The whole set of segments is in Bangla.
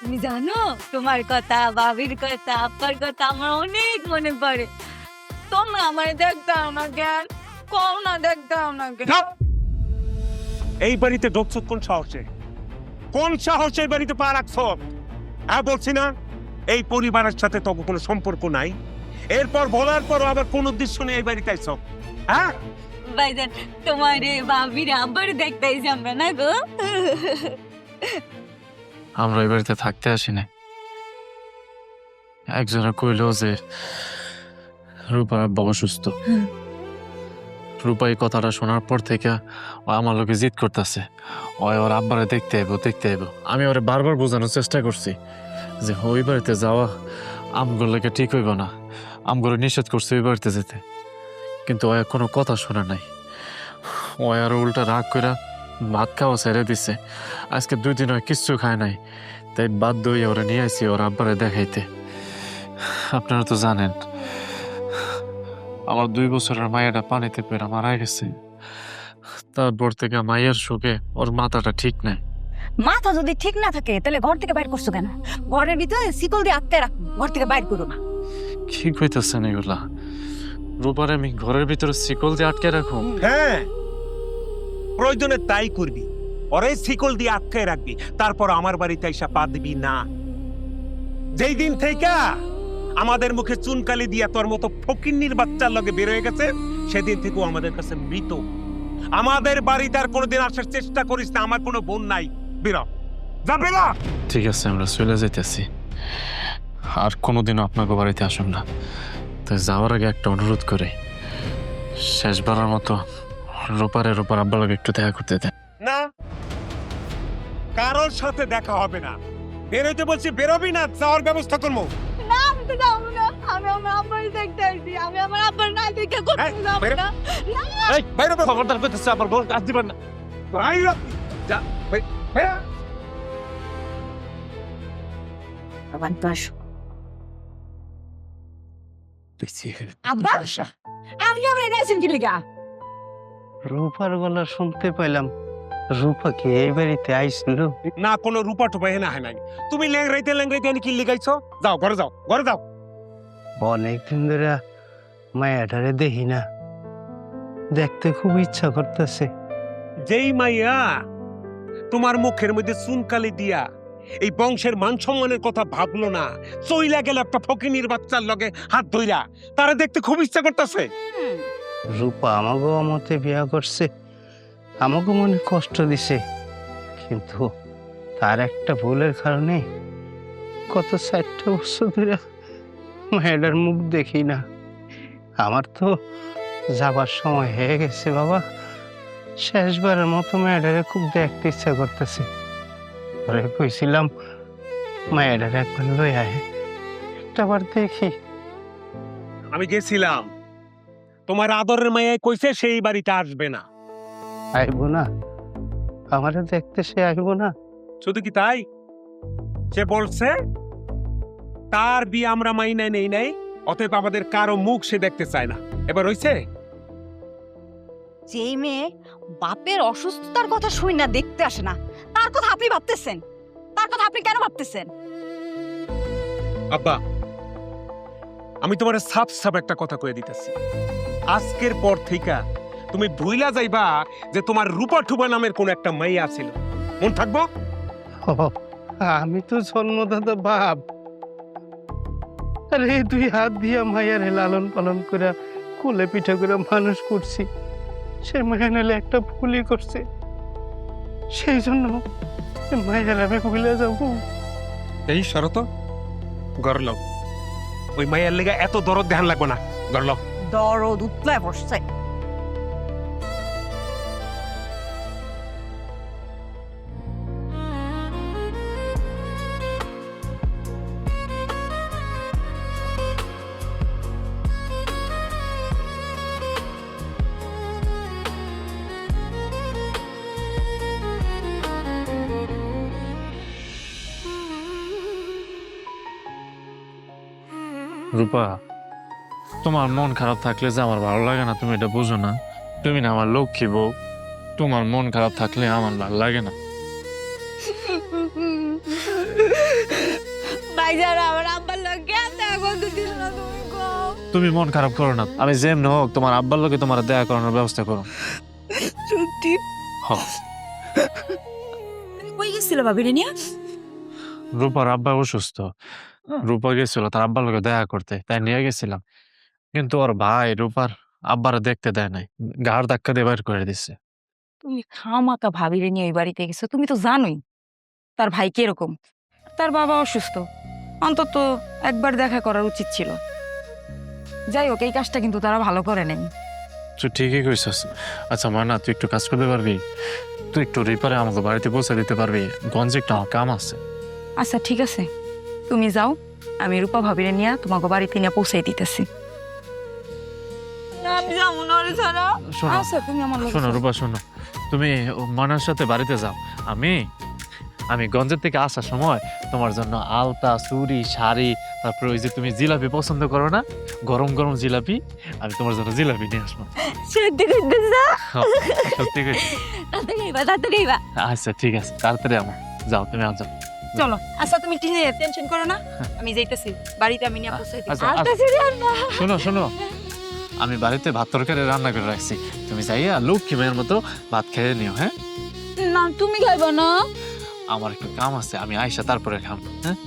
তুমি জানো তোমার কথা, বাবির কথা, আব্বার কথা আমার অনেক মনে পড়ে। তোমরা আমার দেখতাম না কেন? কম না দেখতাম না কেন? যাও। এই বাড়িতে ঢুকছো কোন সাহসে? কোন সাহসে এই বাড়িতে পা রাখছো? হ্যাঁ বলছি না, এই পরিবারের সাথে তো কোনো সম্পর্ক নাই। এরপর বলার পর আবার কোন উদ্দেশ্য নিয়ে এই বাড়িতে আইছো? হ্যাঁ ভাইজান, তোমার বাবির আব্বার দেখতেই আমরা না গো। আমরা এই বাড়িতে থাকতে আসি না। একজনে কইল যে রূপার আব্বা অসুস্থ। রূপা এই কথাটা শোনার পর থেকে ও আমার লোকে জিদ করতেছে, ওর আব্বারে দেখতে আইব। আমি ওরে বারবার বোঝানোর চেষ্টা করছি যে ওই বাড়িতে যাওয়া আমগুলো লেগে ঠিক হইব না, আমগুলো নিষেধ করছে ওই বাড়িতে যেতে। কিন্তু ও কোনো কথা শোনে নাই। ও আর উল্টা রাগ করে ভাত খাওয়া ছেড়ে দিছে। আজকে 2 দিন হয় কিচ্ছু খায় নাই, তাই বাধ্য হয়ে ওরা নিয়ে আসি ওর আব্বারে দেখাইতে। আপনারা তো জানেন আমার 2 বছরের মায়েরা পানিতে পেরা মারা গেছে। তারপর থেকে মায়ের শোকে ওর মাথাটা ঠিক নাই। মাথা যদি ঠিক না থাকে তাহলে ঘর থেকে বাইর করছো কেন? ঘরের ভিতরে শিকল দিয়ে আটকে রাখো, ঘর থেকে বাইর করো না। কি কইতেছেন এগুলা? রূপারে আমি ঘরের ভিতরে শিকল দিয়ে আটকে রাখো? হ্যাঁ, প্রয়োজনে তাই করবি। ওরে শিকল দিয়ে আটকে রাখবি, তারপর আমার বাড়িতে এসে পা দিবি না। যেই দিন থেকে আমাদের মুখে চুনকালি দিয়া তোর মতো ফকিন্নির বাচ্চার লগে বের হয়ে গেছে, সেদিন থেকেও আমাদের কাছে মৃত। আমাদের বাড়িতে আর কোনোদিন আসার চেষ্টা করিস না। আমার কোনো বোন নাই, বেরো, যা বেরো। ঠিক আছে, আমরা চলে যাইতেছি, আর কোনোদিনও আপনাকে বাড়িতে আসুন না। তাই যাওয়ার আগে একটা অনুরোধ করে, শেষবারের মতো রূপারের উপর আব্বার লগে একটু দেখা করতে দেন। না, কারোর সাথে দেখা হবে না। বেরোইতে বলছি, বেরোবি না, যাওয়ার ব্যবস্থা করবো। না, আমি তো যাবো না। আমি আমার আব্বার দেখতে আসছি। আমি আমার আব্বার না দেখে কোথাও যাবো বেরো। না। এই বাইরে খবরদার করতেছে, আবার বল কাজ দিবেন না। বাইরে যা, বেরো। আবার তো আসো। আব্বা, আপনি আমার এনে আছেন কি লিগা? রূপার গলা শুনতে পেলাম। রূপা কি এই বাড়িতে আইছিল? না, কোনো রূপা টুপা হেনা হয় নাই। তুমি ল্যাংরাইতে এনে কি লিগাইছো? যাও ঘরে যাও, ঘরে যাও। অনেকদিন ধরে মায়াটারে দেখি না, দেখতে খুব ইচ্ছা করতেছে। যেই মাইয়া তোমার মুখের মধ্যে চুনকালি দিয়া এই বংশের মান সম্মানের কথা ভাবলো না, চইলা গেল একটা ফকিনীর বাচ্চার লগে হাত ধইরা, তারা দেখতে খুব ইচ্ছা করতেছে। রূপা আমাকে অমতে বিয়া করছে, আমাকে মনে কষ্ট দিছে, কিন্তু তার একটা ভুলের কারণে কত 4টা বছর ধরে মায়াটার মুখ দেখি না। আমার তো যাবার সময় হয়ে গেছে বাবা। শেষবারের মতো মায়াটারে খুব দেখতে ইচ্ছা করতেছে। পরে কইছিলাম মায়াটারে একবার লই আয়, একটাবার দেখি। আমি গেছিলাম, তোমার আদরের মাইয়াই কইছে সেই বাড়িতে আসবে না। আইব না? আমারে দেখতে সে আইব না? শুধু কি তাই, সে বলছে তার বিয়ে আমরা মাইনাই নেই নাই, অতএব আমাদের কারো মুখ সে দেখতে চায় না। এবার হইছে? যে মেয়ে বাপের অসুস্থতার কথা শুই না দেখতে আসে না, তার কথা আপনি ভাবতেছেন? তার কথা আপনি কেন ভাবতেছেন? আব্বা, আমি তোমার সাফ সাফ একটা কথা কয়ে দিতেছি, আজকের পর থেকে তুমি ভুইলা যাইবা যে তোমার রূপা ঠুবা নামের কোন একটা মাইয়া ছিল। মন থাকবো? আমি তো জন্মদাতা বাপ। আরে 2 হাত দিয়া মায়ারে লালন পালন করে কোলে পিঠা করে মানুষ করছি। সে মায়া নালে একটা ভুলই করছে, সেই জন্য মায়ের আমি ভুলে যাবো? এই শরত গরল, ওই মাইয়ার লেগে এত দরদ ধ্যান লাগবে না, গরল। দরদ উতলায় বসছে। রূপা, তোমার মন খারাপ থাকলে যে আমার ভালো লাগে না তুমি এটা বুঝো না? তুমি না আমার লক্ষ্মী বউ, তোমার মন খারাপ থাকলে আমার ভালো লাগে না। ভাই যারা আমার আব্বার লোক কেন দেখা করতে দিল না তুমি কও? তুমি মন খারাপ করো না, আমি যেমন হোক তোমার আব্বার লোকে তোমার দেখা করানোর ব্যবস্থা করো। সত্যি হ, তুমি কই গেছিল ভাবিরে নিয়ে? রূপার আব্বা অসুস্থ, রূপা গেছিল তার আব্বার লোকে দেখা করতে, তাই নিয়ে গেছিলাম। কিন্তু ওর ভাই রূপার আব্বারে দেখতে দেয় নাই, ঘাড় ধাক্কা দিয়ে বাইর করে দিচ্ছে। তুমি খামাকা ভাবিরে নিয়ে ওই বাড়িতে গেছো, তুমি তো জানোই তার ভাই কিরকম, তার বাবা অসুস্থ, অন্তত একবার দেখা করার উচিত ছিল। যাই হোক, এই কাজটা কিন্তু তারা ভালো করে নেন। তুই ঠিকই কইছিস। আচ্ছা মানা, তুই একটু কাজ করতে পারবি? তুই একটু রিপারে আমাকে বাড়িতে পৌঁছে দিতে পারবি? গঞ্জে একটা আমার কাম আছে। আচ্ছা ঠিক আছে, তুমি যাও, আমি রূপা ভাবিরে নিয়ে তোমাকে বাড়িতে নিয়ে পৌঁছাই দিতেছি। না, আমি যাবো না ওরে ছাড়া। শোনো আচ্ছা তুমি আমার লগে শোনো চলো। রূপা, শোনো, তুমি মানার সাথে বাড়িতে যাও। আমি আমি গঞ্জের থেকে আসার সময় তোমার জন্য আলতা, চুড়ি, শাড়ি, তারপরে ওই যে তুমি জিলাপি পছন্দ করো না, গরম গরম জিলাপি, আমি তোমার জন্য জিলাপি নিয়ে আসবো। সত্যি কইতেছ? সত্যি কই? তাড়াতাড়ি আইবা, তাড়াতাড়ি আইবা। আচ্ছা ঠিক আছে, তাড়াতাড়ি আমার যাও, তুমি যাও। চলো। আচ্ছা তুমি টেনশন করো না, আমি যাইতেছি বাড়িতে, আমি নিয়ে পৌঁছাই দিতেছি। আচ্ছা আসতেছি রে আম্মা। শোনো শোনো, আমি বাড়িতে ভাত তরকারি রান্না করে রাখছি, তুমি যাইয়া লক্ষ্মী মেয়ের মতো ভাত খেয়ে নিও। হ্যাঁ, না তুমি খাইবা না? আমার একটু কাম আছে, আমি আইসা তারপরে খাম। হ্যাঁ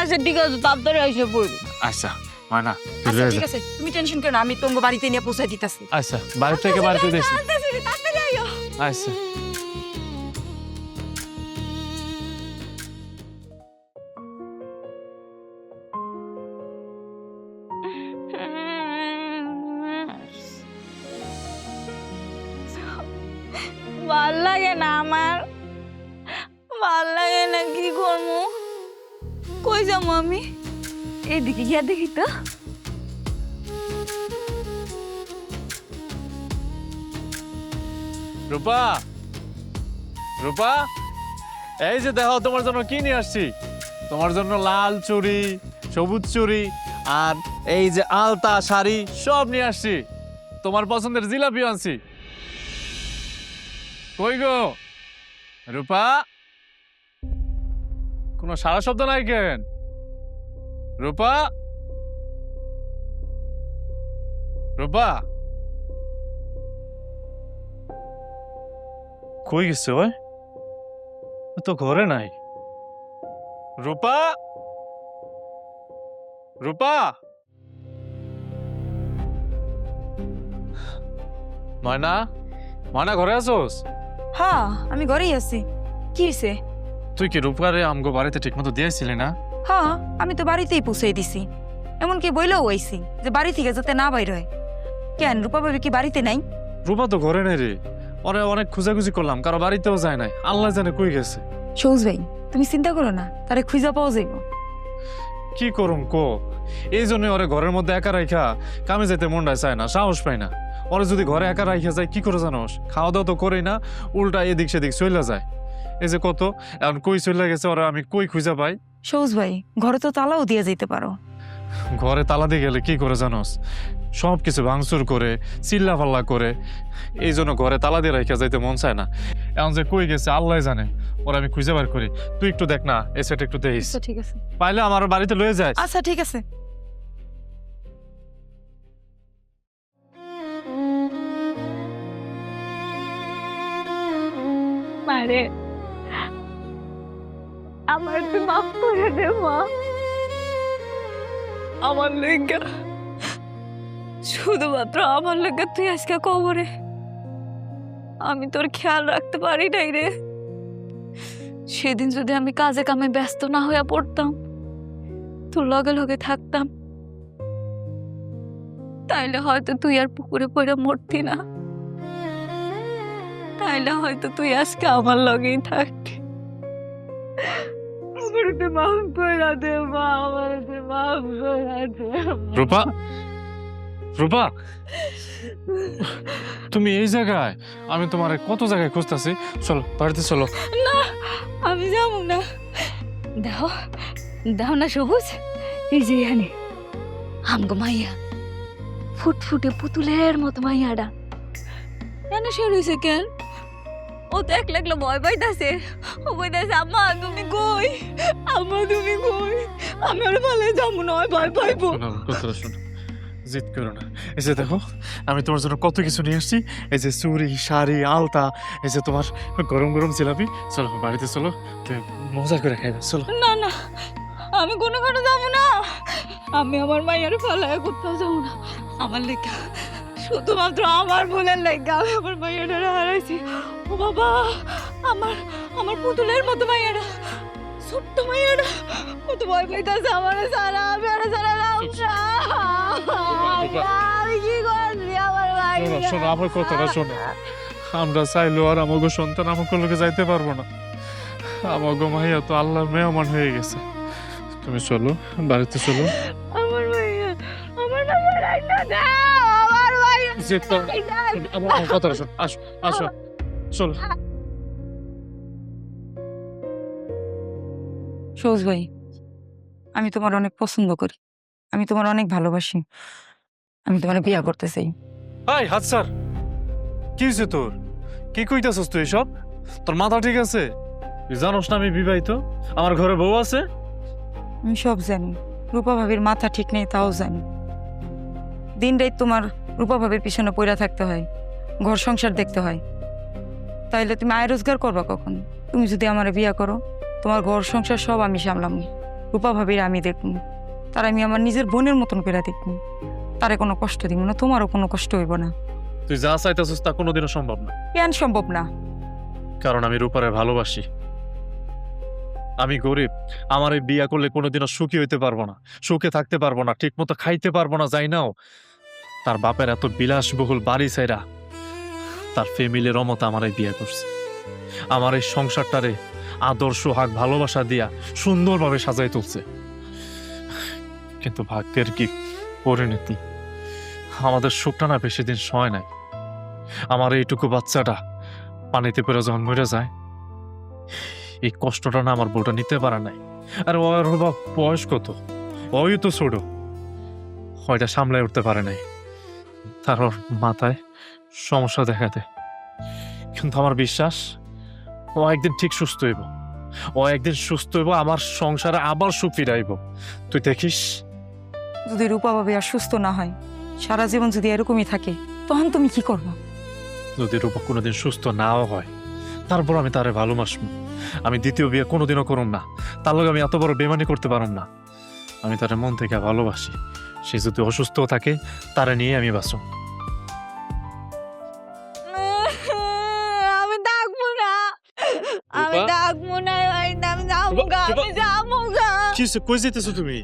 আচ্ছা ঠিক আছে, তাড়াতাড়ি আইসা পড়বি। আচ্ছা মানা, তুই আচ্ছা লয়ে ঠিক যা। আছে, তুমি টেনশন করো না, আমি তোমাকে বাড়িতে নিয়ে পৌঁছাই দিতেছি। আচ্ছা বাড়ি থেকে বাড়িতে দিয়েছি। আসতেছি, তাড়াতাড়ি আইও। আচ্ছা ভাল লাগে না আমার, ভাল লাগে না, কি করবো? কই যাবো আমি? এদিকে গিয়া দেখি তো। রূপা, রূপা, এই যে দেখো তোমার জন্য কি নিয়ে আসছি। তোমার জন্য লাল চুড়ি, সবুজ চুড়ি, আর এই যে আলতা, শাড়ি সব নিয়ে আসছি। তোমার পছন্দের জিলাপি আনছি। কই গো রূপা, কোনো সারা শব্দ নাই কেন? রূপা, রূপা কই গেছে? ওই ও তো ঘরে নাই। রূপা, রূপা, ময়না, ময়না ঘরে আছোস? হ্যাঁ আমি ঘরেই আছি। কি হয়েছে? তুই কি রূপারে আমগো বাড়িতে ঠিক মতো দিয়েছিলি না? হ্যাঁ আমি তো বাড়িতেই পৌঁছে দিছি, এমনকি বইলেও আইছি যে বাড়ি থেকে যাতে না বাইর হয়। কেন, রূপা ভাবি কি বাড়িতে নাই? রূপা তো ঘরে নেই রে, ওরে অনেক খুঁজাখুঁজি করলাম, কারো বাড়িতেও যায় নাই, আল্লাহ জানে কই গেছে। সৌজ ভাই তুমি চিন্তা করো না, তারে খুঁজা পাওয়া যাইব। কি করুম কো, এই জন্য ওরে ঘরের মধ্যে একা রাইখা কামে যেতে মনটায় চায় না, সাহস পায় না। ওরে যদি ঘরে একা রাইখা যায় কি করে জানোস, খাওয়া দাওয়া তো করেই না, উল্টা এদিক সেদিক চইলা যায়। এই যে কত এখন কই চইলা গেছে, ওরা আমি কই খুঁজা পাই? সৌজ ভাই ঘরে তো তালাও দিয়ে যেতে পারো। ঘরে তালা দিয়ে গেলে কি করে জানোস, সব কিছু ভাঙচুর করে, চিল্লা পাল্লা করে, এই জন্য ঘরে তালা দিয়ে রাইখা যাইতে মন চায় না। এখন যে কই গেছে আল্লাহ জানে, ওরা আমি খুঁজে বার করি। তুই একটু দেখ না, এই সেট একটু দেখিস, আচ্ছা ঠিক আছে। পাইলে আমার বাড়িতে লয়ে যায়। আচ্ছা ঠিক আছে। মারে, আমার তুই মাফ করে দে মা। আমার লেগা, শুধুমাত্র আমার লেগা তুই আজকে কবরে। আমি তোর খেয়াল রাখতে পারি নাই রে। সেদিন যদি আমি কাজে কামে ব্যস্ত না হইয়া পড়তাম, তোর লগে লগে থাকতাম, তাইলে হয়তো তুই আর পুকুরে পড়ে মরতি না, তাইলে হয়তো তুই আজকে আমার লগেই থাকতি। আমারতে মাফ করে দে মা, আমারতে মাফ করে দে। রূপা, রূপা, তুমি এই জায়গায়? আমি তোমার কত জায়গায় খুঁজতেছি। চলো বাড়িতে চলো। না আমি যাবো না। দাও দাও না সবুজ, এই যে এখানে আমগো মাইয়া, ফুটফুটে পুতুলের মতো মাইয়াটা এনে সে রয়েছে কেন? ও তো একলা একলা ভয় পাইতাছে। ও কইতাছে আম্মা তুমি কই, আম্মা তুমি কই, আমি ওর ভালো যাবো না, ওই ভয় পাইবো। শোনো, আমার কথাটা শোনো, জিদ করো না। এই যে দেখো, আমি তোমার জন্য কত কিছু নিয়ে আসছি। এই যে চুড়ি, শাড়ি, আলতা, এই যে তোমার গরম গরম জিলাপি। চলো বাড়িতে চলো, তুমি মজা করে খাইবে। চলো। না না, আমি কোনো কারণে যাবো না। আমি আমার মায়ের ফালায় কোথাও যাবো না। আমার লেখা, শুধুমাত্র আমার ভুলের লেখা আমি আমার মায়েরা হারাইছি। ও বাবা, আমার আমার পুতুলের মতো মায়েরা, ছোট্ট মায়েরা কত ভয় পাইতেছে আমার সারা। আমি আর সারা আমি কি করছি আমার ভাই? শোনো শোনো, আমার কথাটা শোনো। আমরা চাইলেও আর আমাকে সন্তান আমাকে লোকে যাইতে পারবো না। আমাকে মাইয়া তো আল্লাহর মেহমান হয়ে গেছে। তুমি চলো, বাড়িতে চলো। আমার ভাইয়া, আমার না মারাই না দাও, আমার ভাইয়া জিদ করো না। আমার কথাটা শোনো, আসো আসো, চলো। সৌজ ভাই, আমি তোমার অনেক পছন্দ করি, আমি তোমার অনেক ভালোবাসি, আমি তোমার বিয়া করতে চাই। হাই হাত স্যার, কি হয়েছে তোর? কি কইতাছস তুই এসব? তোর মাথা ঠিক আছে? তুই জানোস না আমি বিবাহিত, আমার ঘরে বউ আছে? আমি সব জানি, রূপা ভাবির মাথা ঠিক নেই তাও জানি। দিন রাত তোমার রূপা ভাবির পিছনে পইরা থাকতে হয়, ঘর সংসার দেখতে হয়। তাইলে তুমি আয় রোজগার করবা কখন? তুমি যদি আমার বিয়া করো, তোমার ঘর সংসার সব আমি সামলাম, রূপা ভাবির আমি দেখব, তার আমি আমার নিজের বোনের মতন করে দেখব, তারে কোনো কষ্ট দিব না, তোমারও কোনো কষ্ট হইব না। তুই যা চাইতাছস তা কোনোদিনও সম্ভব না, কেন সম্ভব না? কারণ আমি রূপারে ভালোবাসি। আমি গরিব, আমার এই বিয়া করলে কোনোদিনও সুখী হইতে পারবো না, সুখে থাকতে পারবো না, ঠিক মতো খাইতে পারবো না। যাই নাও, তার বাপের এত বিলাসবহুল বাড়ি ছাইরা তার ফ্যামিলির অমত আমার এই বিয়া করছে। আমার এই সংসারটারে আদর সোহাগ ভালোবাসা দিয়া সুন্দরভাবে সাজাই তুলছে। কিন্তু ভাগ্যের কি পরিণতি, আমাদের সুখটা না বেশি দিন সয় নাই। আমার এইটুকু বাচ্চাটা পানিতে পড়ে যখন মরে যায়, এই কষ্টটা না আমার বউটা নিতে পারে নাই। আর ওর বয়স কত, ওই তো ছোট, হয়টা সামলায় উঠতে পারে নাই, তার ওর মাথায় সমস্যা দেখা দেয়। কিন্তু আমার বিশ্বাস ও একদিন ঠিক সুস্থ হইব, ও একদিন সুস্থ হইব, আমার সংসারে আবার সুখ ফিরাইব। তুই দেখিস। যদি রূপা ভাবি আর সুস্থ না হয়, সারা জীবন যদি এরকমই থাকে, তখন তুমি কি করবো? যদি রূপা কোনোদিন সুস্থ নাও হয়, তারপর আমি তারে ভালোবাসবো। আমি দ্বিতীয় বিয়ে কোনোদিনও করুম না, তার লগে আমি এত বড় বেমানি করতে পারুম না। আমি তারে মন থেকে ভালোবাসি। সে যদি অসুস্থ থাকে, তারে নিয়ে আমি বাঁচব। আমি থাকবো না, আমি রূপা? থাকবো না, আমি যাবো গা, আমি যাবো গা, কই যেতেছো তুমি?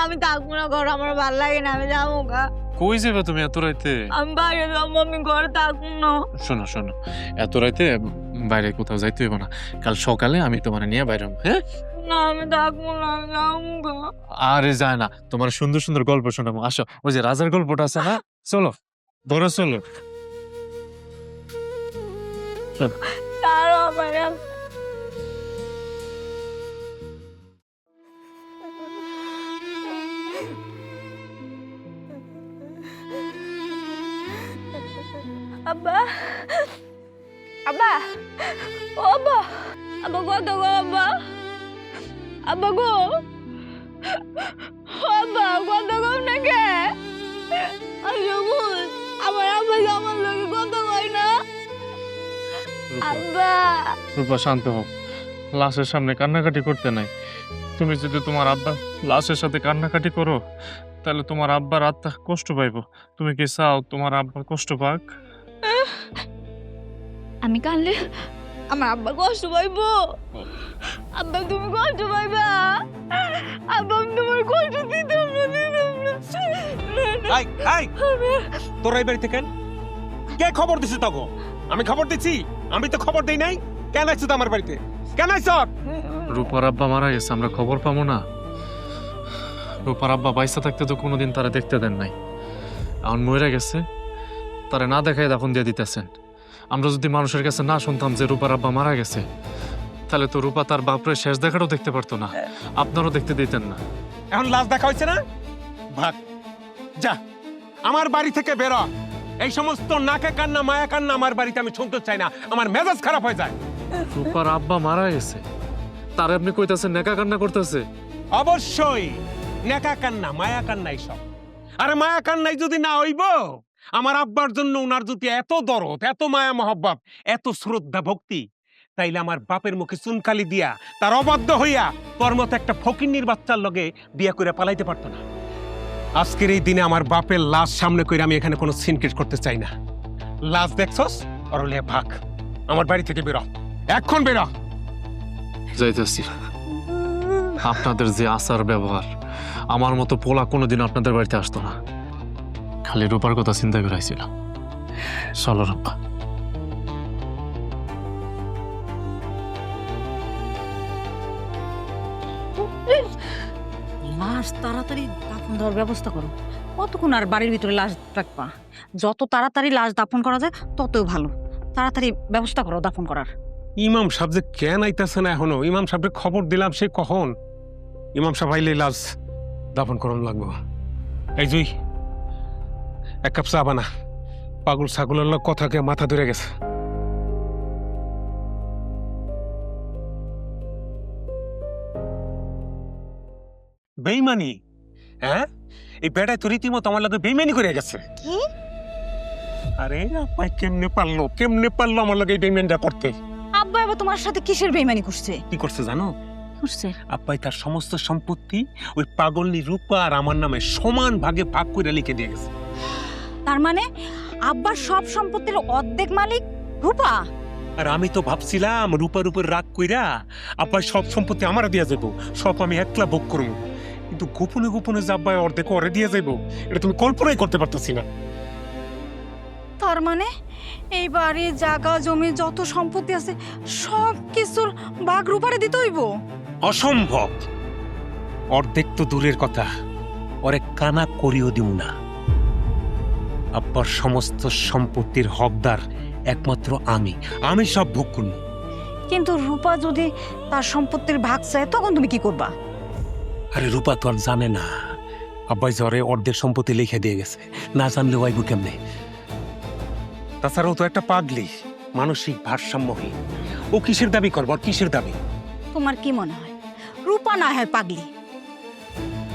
আমি থাকবো না, ঘর আমার ভালো লাগে না, আমি যাবো গা। কই যাবে তুমি এত রাইতে? আমি বাইরে যাবো, আমি ঘরে থাকবো না। শোনো শোনো, এত রাইতে বাইরে কোথাও যাইতে হইব না। কাল সকালে আমি তোমার নিয়ে বাইরে হবো, হ্যাঁ? না আমি থাকবো না, আমি যাবো গা। আরে যায় না, তোমার সুন্দর সুন্দর গল্প শোনাবো। আসো, ওই যে রাজার গল্পটা আছে না, চলো ধরে চলো। তারও আমার আব্বা, আব্বা, ও আব্বা, আব্বা কত গো আব্বা, আব্বা গো, আব্বা কত গো নাকি? আমার আব্বা আমার লোকে কত কয় না। আব্বা, রূপা শান্ত হও, লাশের সামনে কান্নাকাটি করতে নাই। তুমি যদি তোমার আব্বা লাশের সাথে কান্নাকাটি করো, তাহলে তোমার আব্বার আত্মা কষ্ট পাইবো। তুমি কি চাও তোমার আব্বা কষ্ট পাক? আমি কানলে আমার আব্বা কষ্ট পাইব? আব্বা তুমি কষ্ট পাইবা? আব্বা আমি তোমার কষ্ট দিতাম না, দিতাম না। এই এই তোরা এই বাড়িতে কেন? কে খবর দিছে তখন? আমি খবর দিছি? আমি তো খবর দেই নাই। কেন আইছো তো আমার বাড়িতে? কেন আইছো? রূপার আব্বা মারা গেছে, আমরা খবর পাবো না? রূপার আব্বা বাইসা থাকতে তো কোনোদিন তারা দেখতে দেন নাই, এখন মরে গেছে, তারা না দেখায় দাফন দিয়ে দিতেছেন। আমরা যদি মানুষের কাছে না শুনতাম যে রূপার আব্বা মারা গেছে, তাহলে তো রূপা তার বাপরে শেষ দেখাটাও দেখতে পারতো না, আপনারও দেখতে দিতেন না। এখন লাশ দেখা হইছে না? ভাগ যা, আমার বাড়ি থেকে বেরো। এই সমস্ত নাকে কান্না মায়া কান্না আমার বাড়িতে আমি শুনতে চাই না, আমার মেজাজ খারাপ হয়ে যায়। রূপার আব্বা মারা গেছে, তার আপনি কইতাছেন নেকা কান্না করতেছে? অবশ্যই নেকা কান্না মায়া কান্না এইসব। আরে মায়া কান্নাই যদি না হইব, আমার আব্বার জন্য উনার যদি এত দরদ, এত মায়া মহব্বত, এত শ্রদ্ধা ভক্তি, তাইলে আমার বাপের মুখে চুনকালি দিয়া তার অবাধ্য হইয়া তোর মতো একটা ফকিন্নির বাচ্চার লগে বিয়া করে পালাইতে পারতো না। আজকের এই দিনে আমার বাপের লাশ সামনে করে আমি এখানে কোনো সিনক্রেট করতে চাই না। লাশ দেখছস, অরলে ভাগ, আমার বাড়ি থেকে বেরো, এখন বেরো। যাইতেছি। আপনাদের যে আচার ব্যবহার, আমার মতো পোলা কোনোদিন আপনাদের বাড়িতে আসতো না। খালি রূপার কথা চিন্তা করে আইছিলাম। চলো রূপা। লাশ তাড়াতাড়ি দাফন দেওয়ার ব্যবস্থা করো। কতক্ষণ আর বাড়ির ভিতরে লাশ রাখবা? যত তাড়াতাড়ি লাশ দাফন করা যায় ততই ভালো। তাড়াতাড়ি ব্যবস্থা করো দাফন করার। ইমাম সাহেব যে কেন আইতাছে না এখনো? ইমাম সাহেবকে খবর দিলাম, সে কখন? ইমাম সাহেব আইলে লাশ দাফন করুন লাগবো। এই জুই, এক কাপ চা বানা, পাগল ছাগলের লোক কথাকে মাথা ধরে গেছে। বেইমানি? হ্যাঁ, এই বেটায় তো রীতিমতো আমার লোকে বেইমানি করে গেছে। কি? আরে আপাই কেমনে পারলো আমার লোকে এই বেইমানিটা করতে? আব্বা এবার তোমার সাথে কিসের বেইমানি করছে? কি করছে জানো? করছে আব্বাই তার সমস্ত সম্পত্তি ওই পাগলনি রূপা আর আমার নামে সমান ভাগে ভাগ করে লিখে দিয়ে গেছে। তার মানে আব্বার সব সম্পত্তির অর্ধেক মালিক রূপা? আর আমি তো ভাবছিলাম রূপার উপর রাগ কইরা আব্বাই সব সম্পত্তি আমার দিয়ে যাবো, সব আমি একলা ভোগ করবো। কিন্তু গোপনে গোপনে যে আব্বাই অর্ধেক করে দিয়ে যাবো, এটা তুমি কল্পনাই করতে পারতেছি না। তার মানে এই বাড়ি জায়গা জমি যত সম্পত্তি আছে সব কিছুর ভাগ রূপারে দিতে হইব? অসম্ভব। অর্ধেক তো দূরের কথা, ওরে কানা করিও দিব না। আব্বার সমস্ত সম্পত্তির হকদার একমাত্র আমি সব ভোগ করব। কিন্তু রূপা যদি তার সম্পত্তির ভাগ চায় তখন তুমি কি করবা? আরে রূপা তো আর জানে না আব্বাই জ্বরে অর্ধেক সম্পত্তি লিখে দিয়ে গেছে, না জানলে ওয়াইবু কেমনে? তাছাড়াও তো একটা পাগলি, মানসিক ভারসাম্যহীন। ও কিসের দাবি করবো আর কিসের দাবি? তোমার কি মনে হয় রূপা না হয় পাগলি?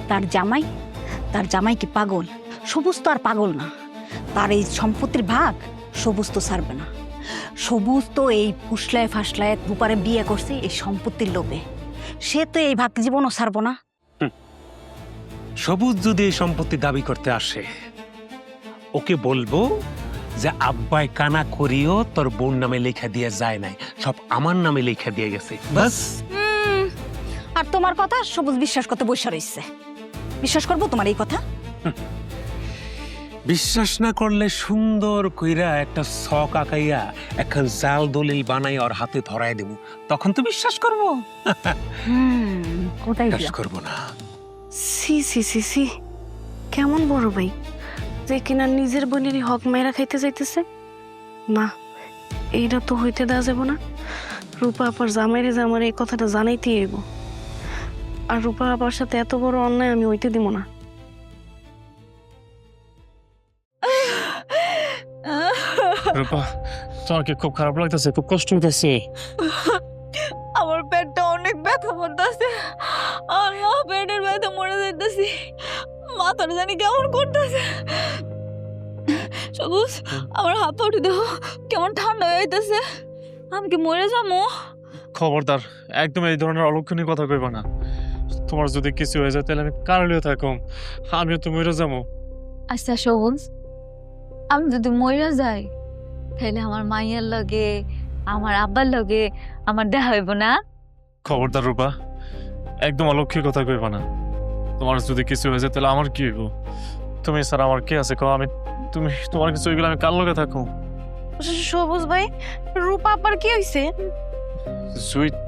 তার জামাই কি পাগল? সবুজ তো আর পাগল না। তার এই সম্পত্তির ভাগ সবুজ তো ছাড়বে না। সবুজ তো এই ফুসলায় ফাসলায় রূপারে বিয়ে করছে এই সম্পত্তির লোভে। সে তো এই ভাগ জীবনও ছাড়বো না। সবুজ যদি এই সম্পত্তি দাবি করতে আসে, ওকে বলবো যে আব্বাই কানা করিও তোর বোন নামে লেখা দিয়ে যায় নাই, সব আমার নামে লেখা দিয়ে গেছে, বাস। আর তোমার কথা সবুজ বিশ্বাস করতে বসে রয়েছে। বিশ্বাস করবো তোমার এই কথা? বিশ্বাস না করলে সুন্দর কইরা একটা ছক আঁকাইয়া এখন জাল দলিল বানাই ওর হাতে ধরায় দেব, তখন তো বিশ্বাস করবো। কোথায় বিশ্বাস করবো না। সি সি সি সি, কেমন বড় ভাই যে কিনা নিজের বোনেরই হক মেয়েরা খাইতে যাইতেছে? না, এইটা তো হইতে দেওয়া যাব না। রূপা আপার জামাইরে যে আমার এই কথাটা জানাইতেই হইব। আর রূপা আপার সাথে এত বড় অন্যায় আমি হইতে দিব না। রূপা, তোমার কি খুব খারাপ লাগতেছে? খুব কষ্ট হইতেছে? আমার পেটটা অনেক ব্যথা করতেছে। আল্লাহ, পেটের ব্যথা মরে যাইতেছি। মাথাটা জানি কেমন করতেছে। সবুজ, আমার হাত পা উঠে দেখো কেমন ঠান্ডা হয়ে যাইতেছে। আমি কি মরে যাবো? খবরদার, একদম এই ধরনের অলক্ষণীয় কথা কইবা না। তোমার যদি কিছু হয়ে যায় তাহলে আমি কারলিও থাকুম, আমিও তো মরে যাবো। আচ্ছা সবুজ, আমি যদি মরে যাই তাহলে আমার মাইয়ার লগে আমার আব্বার লগে আমার দেখা হইব না? খবরদার রূপা, একদম অলক্ষীয় কথা কইবা না। তোমার যদি কিছু হয়ে যায় তাহলে আমার কি হইব? তুমি স্যার আমার কে আছে কও? তোমার কিছু হয়ে গেলে আমি কার লগে থাকো? সবুজ ভাই, রূপা আপার কি হইছে?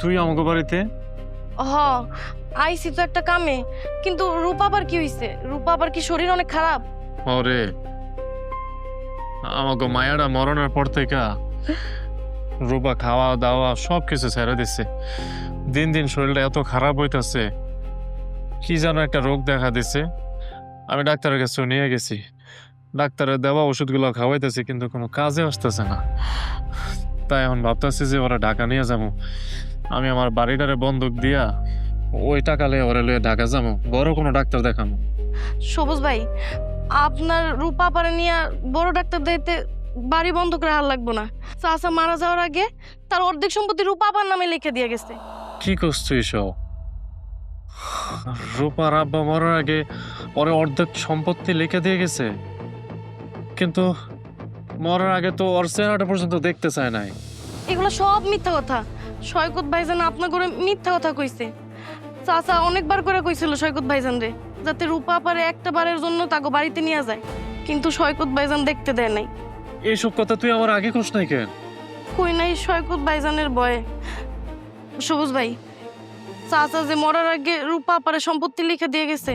তুই আমাকে বাড়িতে? হ, আইসি তো একটা কামে, কিন্তু রূপা আবার কি হইছে? রূপা আবার কি শরীর অনেক খারাপ? ওরে, আমাকে মায়ারা মরণের পর থেকে রূপা খাওয়া দাওয়া সব কিছু ছেড়ে দিচ্ছে। দিন দিন শরীরটা এত খারাপ হইতাছে, কি যেন একটা রোগ দেখা দিছে। আমি ডাক্তারের কাছে নিয়ে গেছি, ডাক্তারের দেওয়া ওষুধগুলো খাওয়াইতেছে কিন্তু কোনো কাজে আসতেছে না। তাই এখন ভাবতেছি যে ওরা ঢাকা নিয়ে যাবো। আমি আমার বাড়িটারে বন্ধক দিয়া ওই টাকা লয়ে ওরা লয়ে ঢাকা যাবো, বড় কোনো ডাক্তার দেখাবো। সবুজ ভাই, আপনার রূপা পারে নিয়ে বড় ডাক্তার দেখতে বাড়ি বন্ধ করে আর লাগবো না। চাচা মারা যাওয়ার আগে তার অর্ধেক সম্পত্তি রূপা আপার নামে লিখে দিয়ে গেছে। কি করছো এসব? রূপার আব্বা মরার আগে ওরে অর্ধেক সম্পত্তি লিখে দিয়ে গেছে, কিন্তু মরার আগে তো ওর চেহারাটা পর্যন্ত দেখতে চায় নাই। এগুলো সব মিথ্যা কথা। সৈকত ভাইজান আপনার করে মিথ্যা কথা কইছে। চাচা অনেকবার করে কইছিল সৈকত ভাইজান রে যাতে রূপা পারে একটা বারের জন্য তাকে বাড়িতে নিয়ে যায়, কিন্তু সৈকত ভাইজান দেখতে দেয় নাই। এইসব কথা তুই আমার আগে কোস নাই কেন? কই নাই সৈকত ভাইজানের ভয়ে। সবুজ ভাই, চাচা যে মরার আগে রূপা পারে সম্পত্তি লিখে দিয়ে গেছে,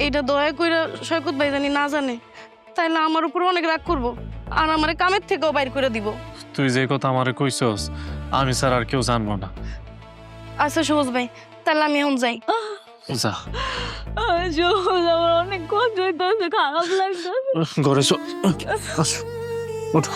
এইটা দয়া কইরা সৈকত ভাইজানি না জানে, তাইলে আমার উপর অনেক রাগ করবো আর আমারে কামের থেকেও বাইর করে দিব। তুই যে কথা আমারে কইছস আমি স্যার আর কেউ জানবো না। আচ্ছা সবুজ ভাই, তাহলে আমি এখন যাই। যা সবুজ, আমার অনেক কষ্ট হইতেছে, খারাপ লাগতেছে। ঘরে আসো, ওঠো।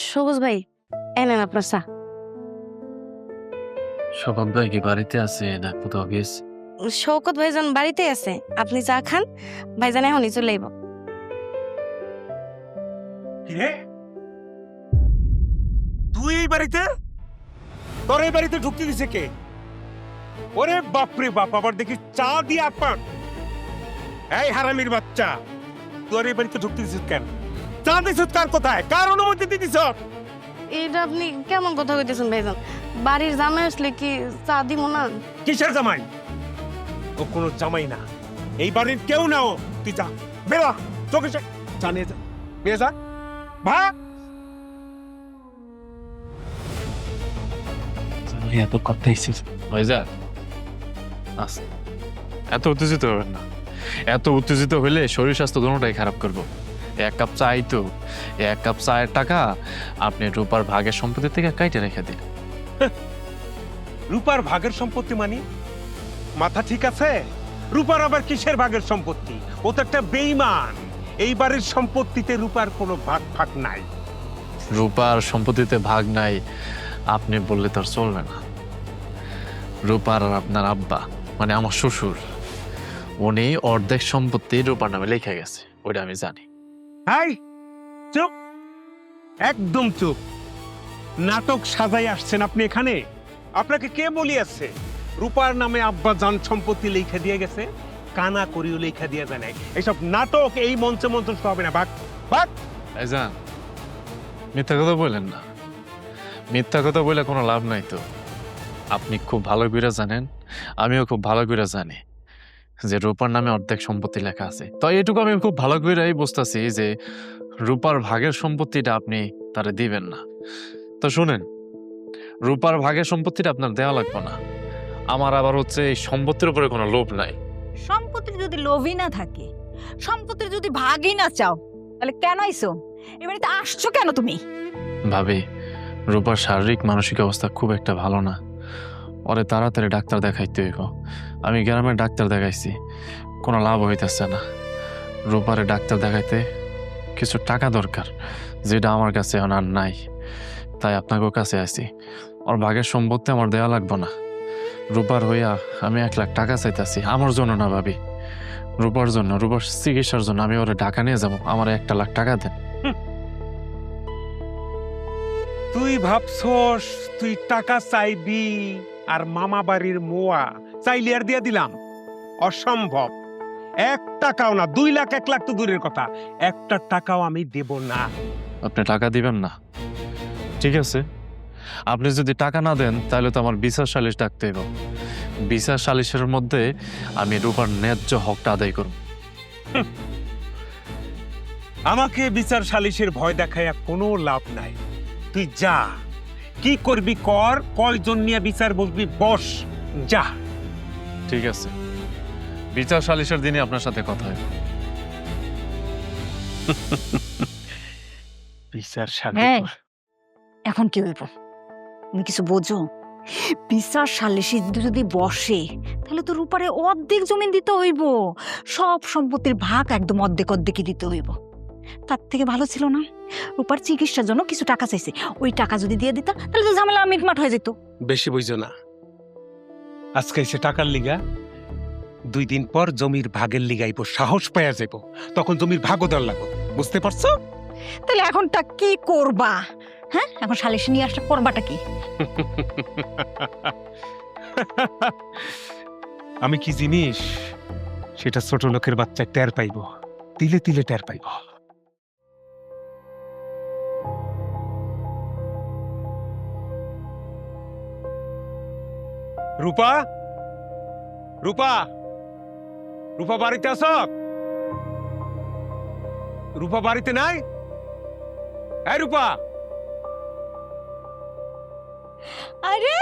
সবুজ ভাই, এনেন আপনার চা। শোভন ভাই কি বাড়িতে আছে না কোথাও গেছে? শৌকত ভাইজান বাড়িতে আছে, আপনি চা খান, ভাইজান এখনই চলে আইব। কিরে তুই এই বাড়িতে? তোর এই বাড়িতে ঢুকতে দিছে কে? ওরে বাপরে বাপ, আবার দেখি চা দিয়ে আপান। এই হারামির বাচ্চা, তোর এই বাড়িতে ঢুকতে দিছিস কেন? চা দিছিস কার কোথায়? কার অনুমতি দিছিস? এটা আপনি কেমন কথা কইতেছেন ভাইজান? বাড়ির জামাই আসলে কি চা দিব না? কিসের জামাই? ও কোনো জামাই না, এই বাড়ির কেউ না ও। তুই যা, বেরা, চোখে চা নিয়ে যা, বেয়ে যা, ভা। এত কথাইছিস ভাইজা, এত উত্তেজিত হবেন না। এত উত্তেজিত হইলে শরীর স্বাস্থ্য দুটোটাই খারাপ করবো। এক কাপ চা তো, এক কাপ চায়ের টাকা আপনি রূপার ভাগের সম্পত্তি থেকে কাইটে রেখে দিন। রূপার ভাগের সম্পত্তি মানে? মাথা ঠিক আছে? রূপার আবার কিসের ভাগের সম্পত্তি? ও তো একটা বেঈমান। এই বাড়ির সম্পত্তিতে রূপার কোনো ভাগ নাই। রূপার সম্পত্তিতে ভাগ নাই আপনি বললে তো আর চলবে না। রূপার আর আপনার আব্বা মানে আমার শ্বশুর, উনি অর্ধেক সম্পত্তি রূপার নামে লেখা গেছে, ওইটা আমি জানি। হাই, চুপ, একদম চুপ। নাটক সাজাই আসছেন আপনি এখানে। আপনাকে কে বলিয়াছে রূপার নামে আব্বা জান সম্পত্তি লিখে দিয়ে গেছে? কানা করিও লিখে দিয়ে যায় নাই। এইসব নাটক এই মঞ্চে মঞ্চ হবে না। ভাগ ভাগ। ভাইজান মিথ্যা কথা বললেন না, মিথ্যা কথা বলে কোনো লাভ নাই তো। আপনি খুব ভালো করে জানেন, আমিও খুব ভালো করে জানি যে রূপার নামে অর্ধেক সম্পত্তি লেখা আছে। তো এটুকু আমি খুব ভালো করেই বুঝতেছি যে রূপার ভাগের সম্পত্তিটা আপনি তারে দিবেন না। তো শুনেন, রূপার ভাগের সম্পত্তিটা আপনার দেওয়া লাগবে না। আমার আবার হচ্ছে এই সম্পত্তির উপরে কোনো লোভ নাই। সম্পত্তির যদি লোভই না থাকে, সম্পত্তির যদি ভাগই না চাও, তাহলে কেন আইছো? এবারে তো আসছো কেন তুমি? ভাবি, রূপার শারীরিক মানসিক অবস্থা খুব একটা ভালো না, ওরে তাড়াতাড়ি ডাক্তার দেখাইতে হইব। আমি গ্রামের ডাক্তার দেখাইছি, কোনো লাভ হইতেছে না। রূপারে ডাক্তার দেখাইতে কিছু টাকা দরকার, যেটা আমার কাছে এখন আর নাই। তাই আপনাদের কাছে আছি। ওর ভাগের সম্পত্তি আমার দেওয়া লাগবে না। রূপার হইয়া আমি 1 লাখ টাকা চাইতেছি, আমার জন্য না ভাবি, রূপার জন্য, রূপার চিকিৎসার জন্য। আমি ওরে ঢাকা নিয়ে যাবো, আমার 1 লাখ টাকা দেন। তুই ভাবছস তুই টাকা চাইবি আর মামা বাড়ির মোয়া চাইলে আর দিয়ে দিলাম? অসম্ভব। 1 টাকাও না, 2 লাখ 1 লাখ তো দূরের কথা, 1টা টাকাও আমি দেব না। আপনি টাকা দিবেন না? ঠিক আছে, আপনি যদি টাকা না দেন তাহলে তো আমার বিচার সালিশ ডাকতে হবে। বিচার সালিশের মধ্যে আমি রূপার ন্যায্য হকটা আদায় করব। আমাকে বিচার সালিশের ভয় দেখাইয়া কোনো লাভ নাই। তুই যা, কি করবি কর, কয়জন নিয়ে বিচার বসবি বস, যা। ঠিক আছে, বিচার সালিশের দিনে আপনার সাথে কথা হবে। বিচার হ্যাঁ, এখন কি হইব? তুমি কিছু বোঝো? বিচার সালিশি যদি বসে তাহলে তো রূপারে অর্ধেক জমিন দিতে হইব, সব সম্পত্তির ভাগ একদম অর্ধেক অর্ধেকই দিতে হইব। তার থেকে ভালো ছিল না রূপার চিকিৎসার জন্য কিছু টাকা চাইছে, ওই টাকা যদি দিয়ে দিতা তাহলে তো ঝামেলা মিটমাট হয়ে যেত। বেশি বুঝো না, আজকে এসে টাকার লিগা 2 দিন পর জমির ভাগের লিগাইব, সাহস পাইয়া যাইব, তখন জমির ভাগও দেওয়ার লাগবো, বুঝতে পারছো? তাহলে এখনটা কি করবা? হ্যাঁ, এখন সালিশি নিয়ে আসলে করবাটা কি? আমি কি জিনিস সেটা ছোট লোকের বাচ্চা টের পাইব, তিলে তিলে টের পাইব। রূপা, রূপা, রূপা বাড়িতে আস? রূপা বাড়িতে নাই? এই রূপা! আরে